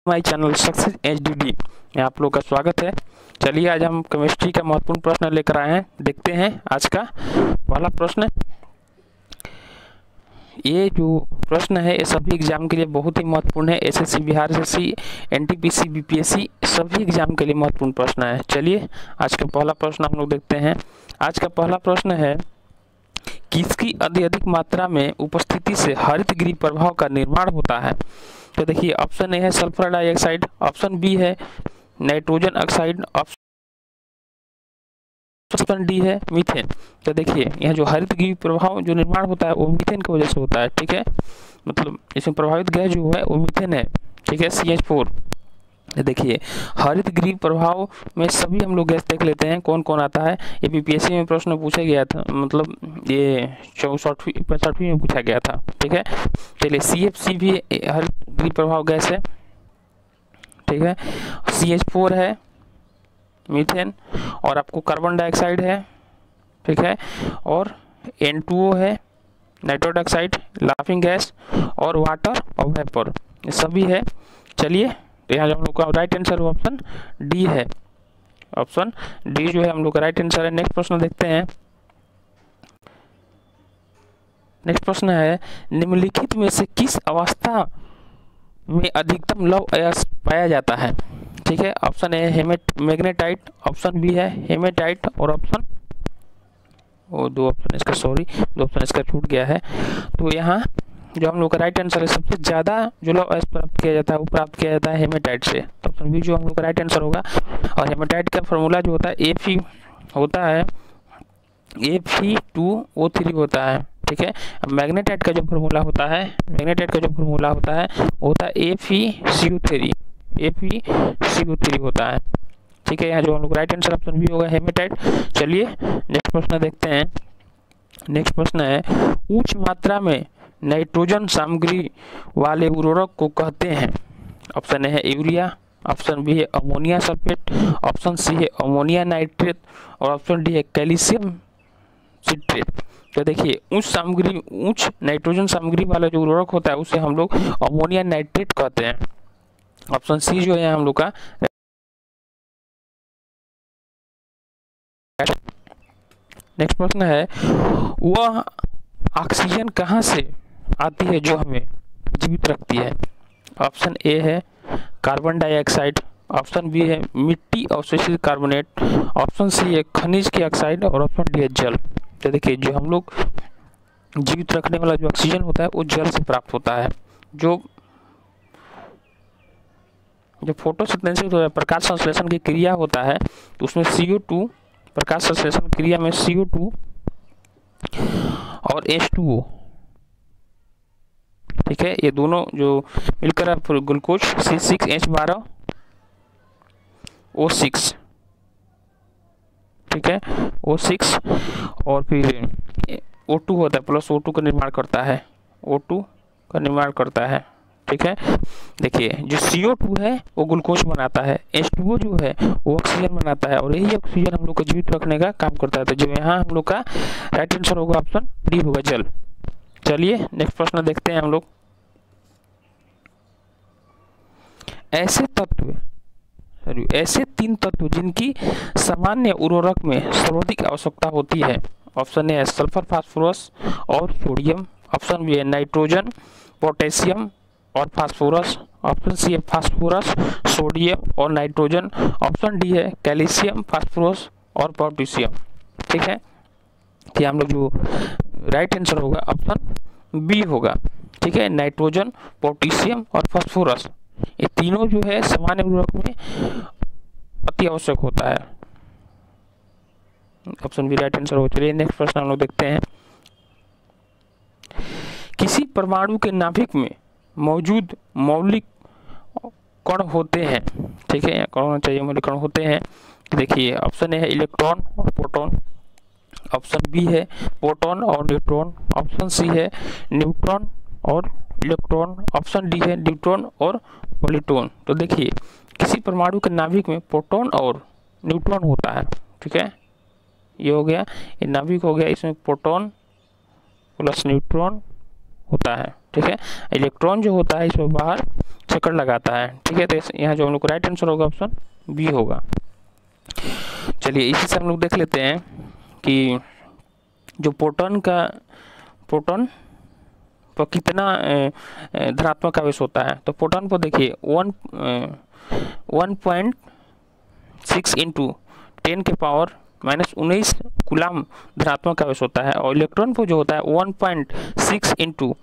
हमारे channel success HDD में आप लोग का स्वागत है। चलिए आज हम केमिस्ट्री का महत्वपूर्ण प्रश्न लेकर आए हैं। देखते हैं आज का पहला प्रश्न। ये जो प्रश्न है ये सभी एग्जाम के लिए बहुत ही महत्वपूर्ण है। SSC, Bihar SSC, NTPC, BPSC सभी एग्जाम के लिए महत्वपूर्ण प्रश्न है। चलिए आज का पहला प्रश्न हम लोग देखते हैं। आज का पहला प्रश्न है, किसकी अधिक मात्रा में उपस्थिति से हरितगृह प्रभाव का निर्माण होता है? तो देखिए ऑप्शन ए है सल्फर डाइऑक्साइड, ऑप्शन बी है नाइट्रोजन ऑक्साइड, ऑप्शन डी है मीथेन। तो देखिए यहाँ जो हरितगृह प्रभाव जो निर्माण होता है वो मीथेन की वजह से होता है। ठीक है, मतलब इसमें प्रभावित गैस जो है वो मीथेन है। ठीक है, CH4। देखिए हरितगृह प्रभाव में सभी हम लोग गैस देख लेते हैं कौन कौन आता है। ये बीपीएससी में प्रश्न पूछा गया था, मतलब ये 64वीं में पूछा गया था। ठीक है, चलिए CFC भी हरितगृह प्रभाव गैस है। ठीक है, CH4 है मीथेन, और आपको कार्बन डाइऑक्साइड है। ठीक है, और N2O है नाइट्रोजन ऑक्साइड, लाफिंग गैस, और वाटर और वेपर, ये सभी है। चलिए यहाँ जो हम लोग का राइट आंसर ऑप्शन डी है। ऑप्शन डी जो है हम लोग का राइट आंसर है। नेक्स्ट प्रश्न देखते हैं। नेक्स्ट प्रश्न है, निम्नलिखित में से किस अवस्था में अधिकतम लौह अयस्क पाया जाता है? ठीक है, ऑप्शन ए है मैग्नेटाइट, ऑप्शन बी है हेमेटाइट, और ऑप्शन दो ऑप्शन इसका छूट गया है। तो यहाँ जो हम लोग का राइट आंसर है, सबसे ज़्यादा जो लौह अयस्क प्राप्त किया जाता है वो प्राप्त किया जाता है हेमेटाइट से। तो ऑप्शन बी जो हम लोग का राइट आंसर होगा। और हेमेटाइट का फॉर्मूला जो होता है Fe होता है Fe2O3 होता है। ठीक है, मैग्नेटाइट का जो फॉर्मूला होता है वो होता है FeCO3 होता है। ठीक है, यहाँ जो हम लोग राइट आंसर ऑप्शन बी होगा हेमेटाइट। चलिए नेक्स्ट प्रश्न देखते हैं। नेक्स्ट प्रश्न है, उच्च मात्रा में नाइट्रोजन सामग्री वाले उर्वरक को कहते हैं? ऑप्शन ए है यूरिया, ऑप्शन बी है अमोनिया सल्फेट, ऑप्शन सी है अमोनिया नाइट्रेट, और ऑप्शन डी है कैल्शियम सिट्रेट। तो देखिए उच्च नाइट्रोजन सामग्री वाला जो उर्वरक होता है उसे हम लोग अमोनिया नाइट्रेट कहते हैं। ऑप्शन सी जो है हम लोग का। नेक्स्ट प्रश्न है, वह ऑक्सीजन कहाँ से आती है जो हमें जीवित रखती है? ऑप्शन ए है कार्बन डाइऑक्साइड, ऑप्शन बी है मिट्टी अवशोषित कार्बोनेट, ऑप्शन सी है खनिज की ऑक्साइड, और ऑप्शन डी है जल। तो देखिए जो हम लोग जीवित रखने वाला जो ऑक्सीजन होता है वो जल से प्राप्त होता है। जो फोटोसिंथेसिस होता है, प्रकाश संश्लेषण की क्रिया होता है, तो उसमें CO2 प्रकाश संश्लेषण क्रिया में CO2 और H2O, ठीक है, ये दोनों जो मिलकर ग्लूकोज C6H12O6, ठीक है, O6, और फिर O2 होता है प्लस O2 का निर्माण करता है। ठीक है, देखिए जो CO2 है वो ग्लूकोज बनाता है, H2O जो है वो ऑक्सीजन बनाता है, और यही ऑक्सीजन हम लोग को जीवित रखने का काम करता है। तो जो यहाँ हम लोग का राइट आंसर होगा ऑप्शन डी होगा जल। चलिए नेक्स्ट प्रश्न देखते हैं हम लोग। ऐसे 3 तत्व जिनकी सामान्य उर्वरक में सर्वाधिक आवश्यकता होती है। ऑप्शन ए है सल्फर, फास्फोरस और सोडियम, ऑप्शन बी है नाइट्रोजन, पोटेशियम और फास्फोरस, ऑप्शन सी है फास्फोरस, सोडियम और नाइट्रोजन, ऑप्शन डी है कैल्शियम, फास्फोरस और पोटेशियम। ठीक है, तो हम लोग जो राइट आंसर होगा ऑप्शन बी होगा। ठीक है, नाइट्रोजन, पोटेशियम और फास्फोरस, ये तीनों जो है सामान्य उर्वरक में अति आवश्यक होता है। ऑप्शन बी राइट आंसर हो। चलिए नेक्स्ट प्रश्न हम लोग देखते हैं। किसी परमाणु के नाभिक में मौजूद मौलिक कण होते हैं? ठीक है, कौन होना चाहिए? मौलिक कण होते हैं। देखिए ऑप्शन ए है इलेक्ट्रॉन और प्रोटॉन, ऑप्शन बी है प्रोटॉन और न्यूट्रॉन, ऑप्शन सी है न्यूट्रॉन और इलेक्ट्रॉन, ऑप्शन डी है न्यूट्रॉन और प्रोटॉन। तो देखिए किसी परमाणु के नाभिक में प्रोटॉन और न्यूट्रॉन होता है। ठीक है, ये हो गया, ये नाभिक हो गया, इसमें प्रोटॉन प्लस न्यूट्रॉन होता है। ठीक है, इलेक्ट्रॉन जो होता है इसमें बाहर चक्कर लगाता है, ठीक है। तो यहाँ जो हम लोग को राइट आंसर होगा ऑप्शन बी होगा। चलिए इसी से हम लोग देख लेते हैं कि जो प्रोटॉन पर कितना धनात्मक आवेश होता है। तो प्रोटॉन पर देखिए 1.6 इंटू 10 के पावर -19 कूलम धनात्मक आवेश होता है, और इलेक्ट्रॉन पर जो होता है 1.6 इंटू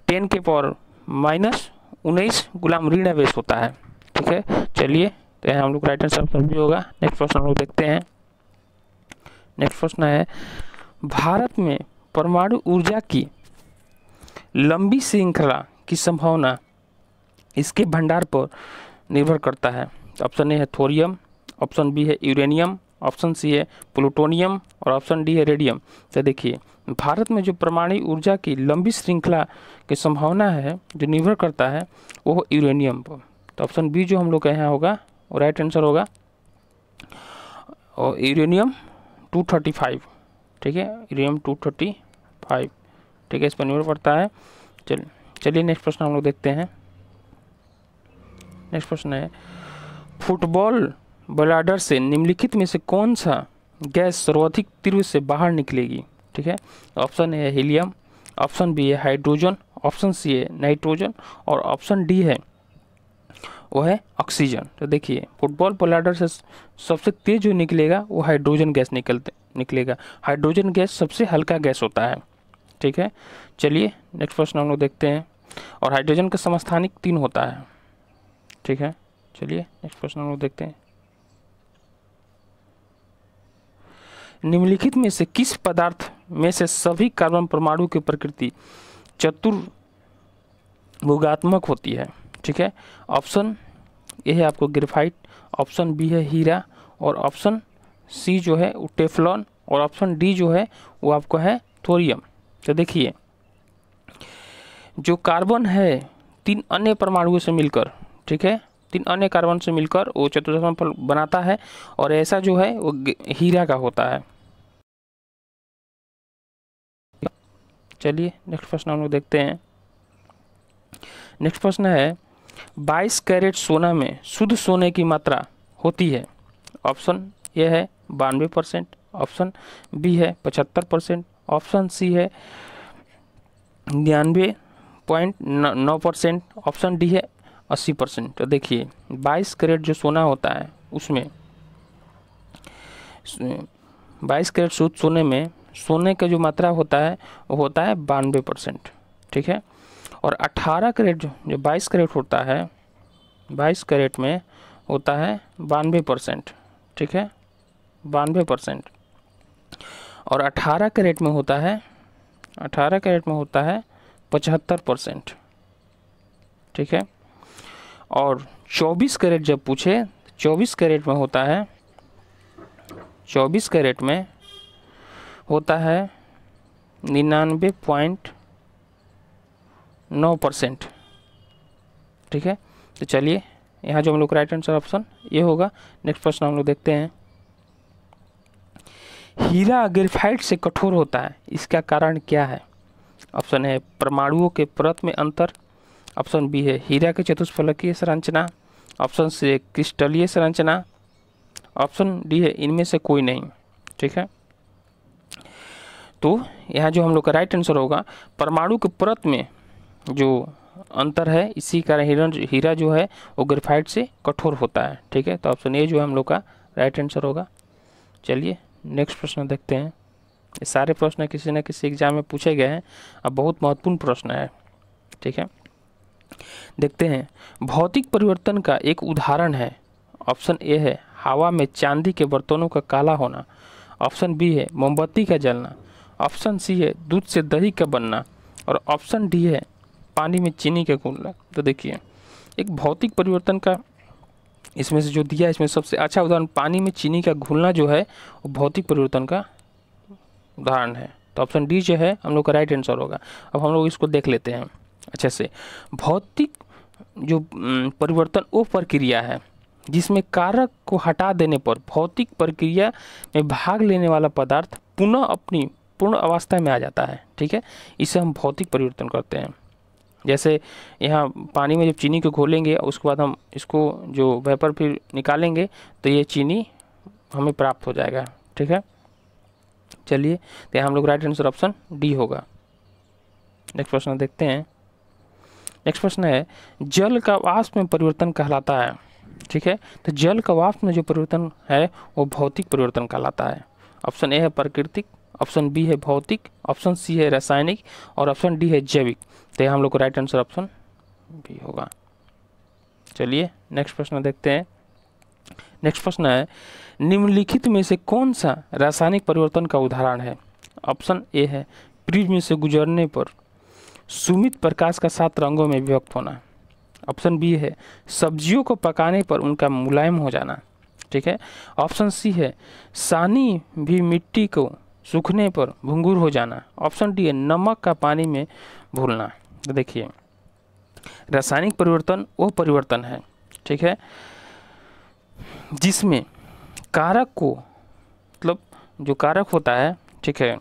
10 के पावर -19 कूलम ऋण आवेश होता है, ठीक है। चलिए तो यहाँ हम लोग राइट आंसर भी होगा। नेक्स्ट प्रश्न हम लोग देखते हैं। नेक्स्ट प्रश्न है, भारत में परमाणु ऊर्जा की लंबी श्रृंखला की संभावना इसके भंडार पर निर्भर करता है। ऑप्शन ए है थोरियम, ऑप्शन बी है यूरेनियम, ऑप्शन सी है प्लूटोनियम और ऑप्शन डी है रेडियम। तो देखिए भारत में जो परमाणु ऊर्जा की लंबी श्रृंखला की संभावना है जो निर्भर करता है वो यूरेनियम पर। तो ऑप्शन बी जो हम लोग का यहाँ होगा वो राइट आंसर होगा, और यूरेनियम 235, ठीक है, यूरेनियम 235, ठीक है, इस पर निर्भर करता है। चलिए नेक्स्ट प्रश्न हम लोग देखते हैं। नेक्स्ट प्रश्न है, फुटबॉल ब्लैडर से निम्नलिखित में से कौन सा गैस सर्वाधिक तीव्र से बाहर निकलेगी, ठीक है। ऑप्शन ए है हीलियम, ऑप्शन बी है हाइड्रोजन, ऑप्शन सी है नाइट्रोजन और ऑप्शन डी है वो है ऑक्सीजन। तो देखिए फुटबॉल ब्लैडर से सबसे तेज जो निकलेगा वो हाइड्रोजन गैस निकलेगा। हाइड्रोजन गैस सबसे हल्का गैस होता है, ठीक है। चलिए नेक्स्ट प्रश्न हम लोग देखते हैं, और हाइड्रोजन का समस्थानिक 3 होता है, ठीक है। चलिए नेक्स्ट प्रश्न हम लोग देखते हैं। निम्नलिखित में से किस पदार्थ में से सभी कार्बन परमाणु की प्रकृति चतुर्भुगात्मक होती है, ठीक है। ऑप्शन ए है आपको ग्रेफाइट, ऑप्शन बी है हीरा और ऑप्शन सी जो है वो टेफ्लॉन और ऑप्शन डी जो है वो आपको है थोरियम। तो देखिए जो कार्बन है 3 अन्य परमाणुओं से मिलकर, ठीक है, 3 अन्य कार्बन से मिलकर वो चतुर्थम फल बनाता है, और ऐसा जो है वो हीरा का होता है। चलिए नेक्स्ट प्रश्न हम लोग देखते हैं। नेक्स्ट प्रश्न है, 22 कैरेट सोना में शुद्ध सोने की मात्रा होती है। ऑप्शन ए है 92%, ऑप्शन बी है 75%, ऑप्शन सी है 99.9%, ऑप्शन डी है 80%। तो देखिए 22 कैरेट जो सोना होता है उसमें 22 कैरेट शुद्ध सोने में सोने का जो मात्रा होता है वो होता है 92%, ठीक है। और 18 कैरेट जो 22 कैरेट होता है, 22 कैरेट में होता है 92%, ठीक है, 92%। और 18 कैरेट में होता है 75%, ठीक है। और 24 कैरेट जब पूछे 24 कैरेट में होता है 99.9%, ठीक है। तो चलिए यहाँ जो हम लोग राइट आंसर ऑप्शन ये होगा। नेक्स्ट प्रश्न हम लोग देखते हैं। हीरा ग्रेफाइट से कठोर होता है, इसका कारण क्या है? ऑप्शन है परमाणुओं के परत में अंतर, ऑप्शन बी है हीरा के चतुष्फलकीय संरचना, ऑप्शन सी है क्रिस्टलीय संरचना, ऑप्शन डी है इनमें से कोई नहीं, ठीक है। तो यहाँ जो हम लोग का राइट आंसर होगा परमाणु के परत में जो अंतर है इसी कारण हीरा जो है वो ग्रेफाइट से कठोर होता है, ठीक है। तो ऑप्शन ए जो है हम लोग का राइट आंसर होगा। चलिए नेक्स्ट प्रश्न देखते हैं। ये सारे प्रश्न किसी न किसी एग्जाम में पूछे गए हैं, अब बहुत महत्वपूर्ण प्रश्न है, ठीक है। देखते हैं, भौतिक परिवर्तन का एक उदाहरण है। ऑप्शन ए है हवा में चांदी के बर्तनों का काला होना, ऑप्शन बी है मोमबत्ती का जलना, ऑप्शन सी है दूध से दही का बनना और ऑप्शन डी है पानी में चीनी का घुलना। तो देखिए एक भौतिक परिवर्तन का इसमें से जो दिया इसमें सबसे अच्छा उदाहरण पानी में चीनी का घुलना जो है वो भौतिक परिवर्तन का उदाहरण है। तो ऑप्शन डी जो है हम लोग का राइट आंसर होगा। अब हम लोग इसको देख लेते हैं अच्छे से। भौतिक जो परिवर्तन वो प्रक्रिया है जिसमें कारक को हटा देने पर भौतिक प्रक्रिया में भाग लेने वाला पदार्थ पुनः अपनी पूर्ण अवस्था में आ जाता है, ठीक है। इसे हम भौतिक परिवर्तन करते हैं। जैसे यहाँ पानी में जब चीनी को घोलेंगे उसके बाद हम इसको जो वेपर फिर निकालेंगे तो ये चीनी हमें प्राप्त हो जाएगा। ठीक है, चलिए तो यहाँ हम लोग राइट आंसर ऑप्शन डी होगा। नेक्स्ट प्रश्न देखते हैं। नेक्स्ट प्रश्न है जल का वाष्प में परिवर्तन कहलाता है। ठीक है, तो जल का वाष्प में जो परिवर्तन है वो भौतिक परिवर्तन कहलाता है। ऑप्शन ए है प्राकृतिक, ऑप्शन बी है भौतिक, ऑप्शन सी है रासायनिक और ऑप्शन डी है जैविक। तो हम लोग को राइट आंसर ऑप्शन बी होगा। चलिए नेक्स्ट प्रश्न देखते हैं। नेक्स्ट प्रश्न है निम्नलिखित में से कौन सा रासायनिक परिवर्तन का उदाहरण है। ऑप्शन ए है प्रिज्म से गुजरने पर सुमित प्रकाश का 7 रंगों में विभक्त होना। ऑप्शन बी है सब्जियों को पकाने पर उनका मुलायम हो जाना। ठीक है, ऑप्शन सी है सानी भी मिट्टी को सूखने पर भंगुर हो जाना। ऑप्शन डी है नमक का पानी में घुलना। तो देखिए रासायनिक परिवर्तन वो परिवर्तन है, ठीक है, जिसमें कारक को मतलब जो कारक होता है, ठीक है,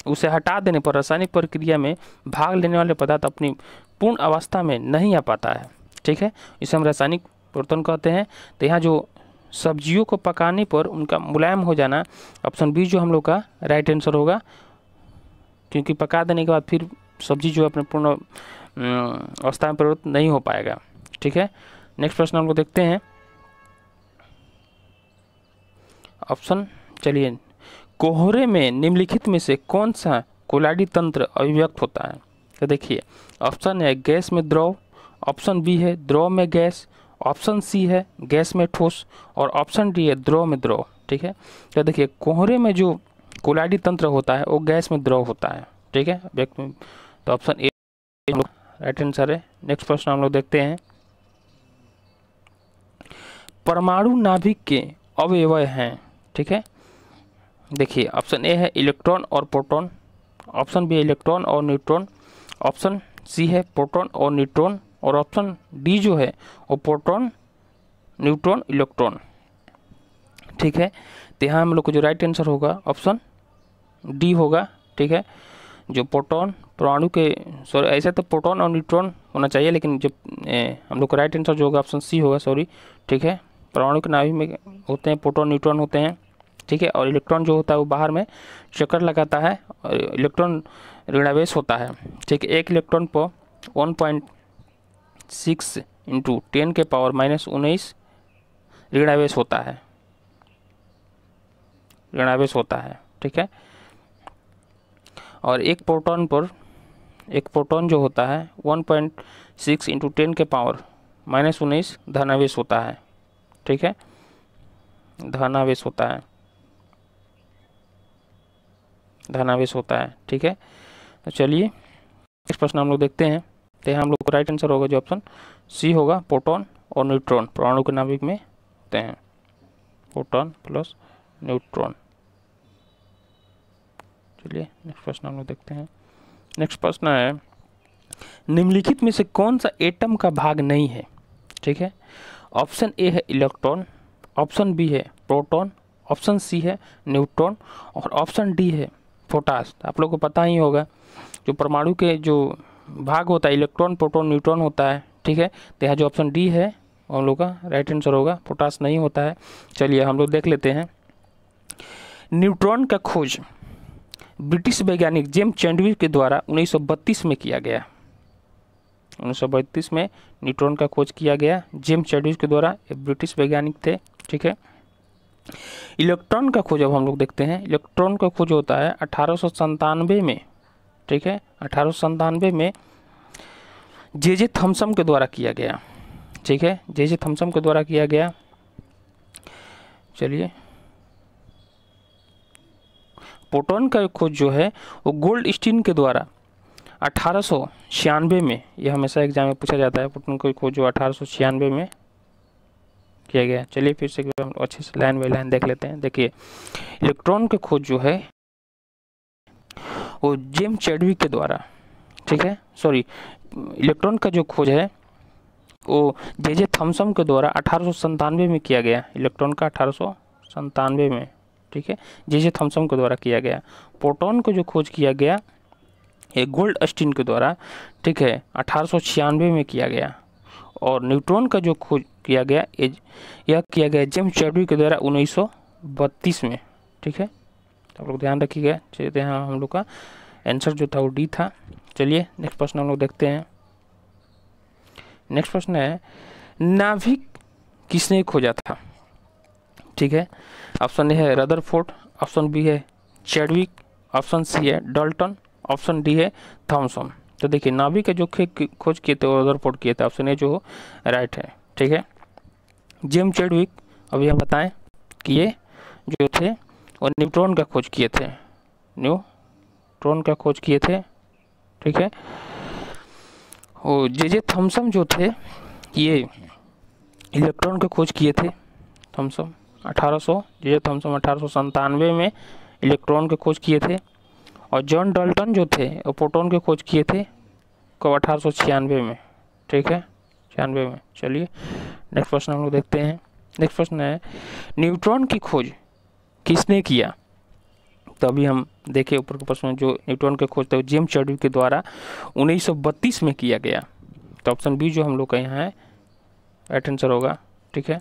उसे हटा देने पर रासायनिक प्रक्रिया में भाग लेने वाले पदार्थ अपनी पूर्ण अवस्था में नहीं आ पाता है। ठीक है, इसे हम रासायनिक परिवर्तन कहते हैं। तो यहाँ जो सब्जियों को पकाने पर उनका मुलायम हो जाना, ऑप्शन बी जो हम लोग का राइट आंसर होगा, क्योंकि पका देने के बाद फिर सब्जी जो अपने पूर्ण अवस्था में परिवर्तित नहीं हो पाएगा। ठीक है, नेक्स्ट प्रश्न हम लोग देखते हैं। ऑप्शन चलिए कोहरे में निम्नलिखित में से कौन सा कोलाडी तंत्र अभिव्यक्त होता है। तो देखिए ऑप्शन है गैस में द्रव, ऑप्शन बी है द्रव में गैस, ऑप्शन सी है गैस में ठोस और ऑप्शन डी है द्रव में द्रव। ठीक है, तो देखिए कोहरे में जो कोलाडी तंत्र होता है वो गैस में द्रव होता है। ठीक है, तो ऑप्शन ए राइट आंसर है। नेक्स्ट प्रश्न हम लोग देखते हैं। परमाणु नाभिक के अवयव हैं। ठीक है, देखिए ऑप्शन ए है इलेक्ट्रॉन और प्रोटॉन, ऑप्शन बी है इलेक्ट्रॉन और न्यूट्रॉन, ऑप्शन सी है प्रोटॉन और न्यूट्रॉन और ऑप्शन डी जो है वो प्रोटॉन न्यूट्रॉन इलेक्ट्रॉन। ठीक है, तो यहाँ हम लोग को जो राइट आंसर होगा ऑप्शन डी होगा। ठीक है, जो प्रोटॉन परमाणु के सॉरी ऐसे तो प्रोटॉन और न्यूट्रॉन होना चाहिए, लेकिन जब हम लोग का राइट आंसर जो होगा ऑप्शन सी होगा, सॉरी। ठीक है, परमाणु के नाभिक में होते हैं प्रोटॉन न्यूट्रॉन होते हैं। ठीक है, और इलेक्ट्रॉन जो होता है वो बाहर में चक्कर लगाता है और इलेक्ट्रॉन ऋणावेश होता है। ठीक है, एक इलेक्ट्रॉन पर 1.6 × 10⁻⁻19 ऋणावेश होता है, ऋणावेश होता है। ठीक है, और एक प्रोटॉन जो होता है 1.6 × 10⁻⁻19 धनावेश होता है। ठीक है, धनावेश होता है, धनावेश होता है। ठीक है, तो चलिए नेक्स्ट प्रश्न हम लोग देखते हैं। तो यहाँ हम लोग को राइट आंसर होगा जो ऑप्शन सी होगा, प्रोटॉन और न्यूट्रॉन परमाणु के नाभिक में होते हैं, प्रोटॉन प्लस न्यूट्रॉन। चलिए नेक्स्ट प्रश्न हम लोग देखते हैं। नेक्स्ट प्रश्न है निम्नलिखित में से कौन सा एटम का भाग नहीं है। ठीक है, ऑप्शन ए है इलेक्ट्रॉन, ऑप्शन बी है प्रोटॉन, ऑप्शन सी है न्यूट्रॉन और ऑप्शन डी है पोटास। आप लोग को पता ही होगा जो परमाणु के जो भाग होता है इलेक्ट्रॉन प्रोटॉन न्यूट्रॉन होता है। ठीक है, तो यहाँ जो ऑप्शन डी है हम लोग का राइट आंसर होगा, पोटास नहीं होता है। चलिए हम लोग देख लेते हैं। न्यूट्रॉन का खोज ब्रिटिश वैज्ञानिक जेम्स चैडविक के द्वारा 1932 में किया गया। 1932 में न्यूट्रॉन का खोज किया गया जेम्स चैडविक के द्वारा, ब्रिटिश वैज्ञानिक थे। ठीक है, इलेक्ट्रॉन का खोज अब हम लोग देखते हैं। इलेक्ट्रॉन का खोज होता है 1897 में। ठीक है, 1897 में जे थॉमसन के द्वारा किया गया। ठीक है, जे थॉमसन के द्वारा किया गया। चलिए प्रोटॉन का खोज जो है वो गोल्डस्टीन के द्वारा 1896 में, यह हमेशा एग्जाम में पूछा जाता है, प्रोटॉन का खोज जो 1896 में किया गया। चलिए फिर से हम अच्छे से लाइन बाई लाइन देख लेते हैं। देखिए इलेक्ट्रॉन का खोज जो है वो जेम्स चैडविक के द्वारा, ठीक है, सॉरी, इलेक्ट्रॉन का जो खोज है वो जे थॉमसन के द्वारा 1897 में किया गया। इलेक्ट्रॉन का 1897 में, ठीक है, जे थॉमसन के द्वारा किया गया। प्रोटॉन को जो खोज किया गया ये गोल्डस्टीन के द्वारा, ठीक है, 1896 में किया गया। और न्यूट्रॉन का जो खोज किया गया यह किया गया जेम्स चैडविक के द्वारा 1932 में, ठीक है। तो आप लोग ध्यान रखिएगा। चलिए यहाँ हम लोग का आंसर जो था वो डी था। चलिए नेक्स्ट प्रश्न हम लोग देखते हैं। नेक्स्ट प्रश्न है, नाभिक किसने खोजा था? ठीक है, ऑप्शन ए है रदरफोर्ड, ऑप्शन बी है चैडविक, ऑप्शन सी है डाल्टन, ऑप्शन डी है थॉमसन। तो देखिए नाभिक के जो खोज किए थे वो रदरफोर्ड किए थे, ऑप्शन ए जो राइट है, ठीक है। जेम्स चैडविक अभी हम बताएं कि ये जो थे वो न्यूट्रॉन का खोज किए थे, न्यूट्रॉन का खोज किए थे, ठीक है। और जे थॉमसन जो थे ये इलेक्ट्रॉन का खोज किए थे। थॉमसन 1897 में इलेक्ट्रॉन के खोज किए थे। और जॉन डाल्टन जो थे वो प्रोटॉन के खोज किए थे कब? 1896 में, ठीक है, 96 में। चलिए नेक्स्ट प्रश्न हम लोग देखते हैं। नेक्स्ट प्रश्न है, न्यूट्रॉन की खोज किसने किया? तो अभी हम देखें ऊपर के प्रश्न में, जो न्यूट्रॉन के खोज थे जेम्स चैडविक के द्वारा 1932 में किया गया। तो ऑप्शन बी जो हम लोग का यहाँ है राइट आंसर होगा, ठीक है।